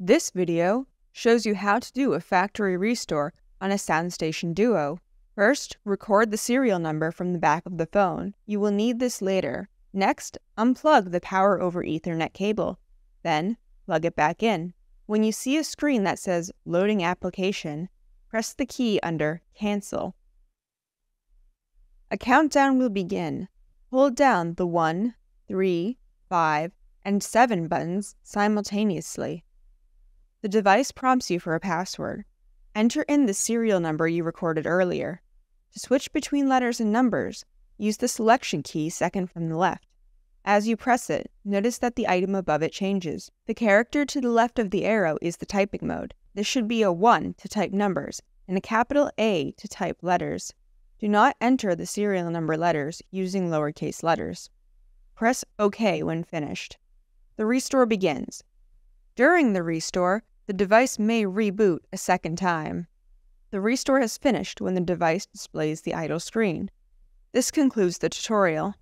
This video shows you how to do a factory restore on a SoundStation Duo. First, record the serial number from the back of the phone. You will need this later. Next, unplug the power over Ethernet cable. Then, plug it back in. When you see a screen that says Loading Application, press the key under Cancel. A countdown will begin. Hold down the 1, 3, 5, and 7 buttons simultaneously. The device prompts you for a password. Enter in the serial number you recorded earlier. To switch between letters and numbers, use the selection key second from the left. As you press it, notice that the item above it changes. The character to the left of the arrow is the typing mode. This should be a 1 to type numbers and a capital A to type letters. Do not enter the serial number letters using lowercase letters. Press OK when finished. The restore begins. During the restore, the device may reboot a second time. The restore has finished when the device displays the idle screen. This concludes the tutorial.